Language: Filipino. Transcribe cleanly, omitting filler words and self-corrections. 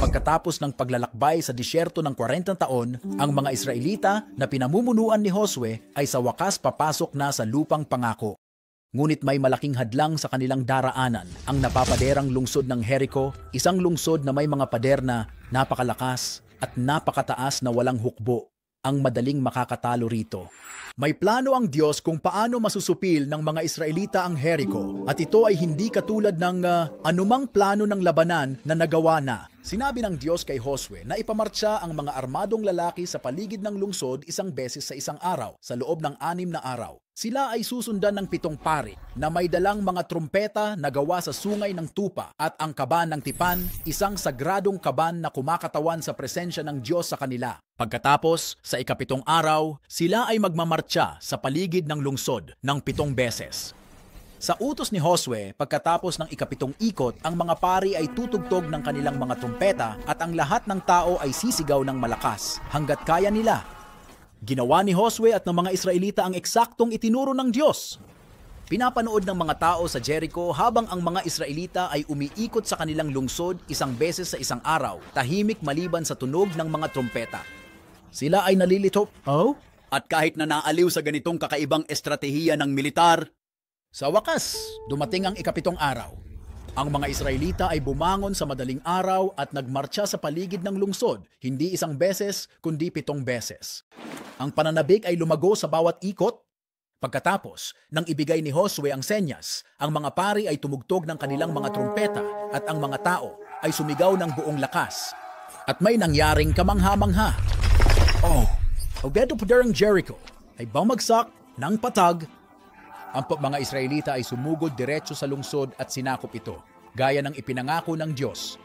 Pagkatapos ng paglalakbay sa disyerto ng 40 taon, ang mga Israelita na pinamumunuan ni Josue ay sa wakas papasok na sa lupang pangako. Ngunit may malaking hadlang sa kanilang daraanan, ang napapaderang lungsod ng Jericho, isang lungsod na may mga pader na napakalakas at napakataas na walang hukbo, ang madaling makakatalo rito. May plano ang Diyos kung paano masusupil ng mga Israelita ang Jericho at ito ay hindi katulad ng anumang plano ng labanan na nagawa na. Sinabi ng Diyos kay Josue na ipamartsa ang mga armadong lalaki sa paligid ng lungsod isang beses sa isang araw sa loob ng 6 na araw. Sila ay susundan ng 7 pari na may dalang mga trumpeta na gawa sa sungay ng tupa at ang kaban ng tipan, isang sagradong kaban na kumakatawan sa presensya ng Diyos sa kanila. Pagkatapos, sa 7 araw, sila ay magmamartsa sa paligid ng lungsod ng 7 beses. Sa utos ni Josue, pagkatapos ng 7 ikot, ang mga pari ay tutugtog ng kanilang mga trumpeta at ang lahat ng tao ay sisigaw ng malakas hanggat kaya nila. Ginawa ni Josue at ng mga Israelita ang eksaktong itinuro ng Diyos. Pinapanood ng mga tao sa Jericho habang ang mga Israelita ay umiikot sa kanilang lungsod isang beses sa isang araw, tahimik maliban sa tunog ng mga trumpeta. Sila ay nalilito. Oh? At kahit na naaliw sa ganitong kakaibang estratehiya ng militar, sa wakas, dumating ang 7 araw. Ang mga Israelita ay bumangon sa madaling araw at nagmartsa sa paligid ng lungsod, hindi isang beses, kundi 7 beses. Ang pananabik ay lumago sa bawat ikot. Pagkatapos, nang ibigay ni Josue ang senyas, ang mga pari ay tumugtog ng kanilang mga trumpeta at ang mga tao ay sumigaw ng buong lakas. At may nangyaring kamangha-mangha. Oh, Obedo Paderang Jericho ay bumagsak ng patag. Ang mga Israelita ay sumugod diretso sa lungsod at sinakop ito, gaya ng ipinangako ng Diyos.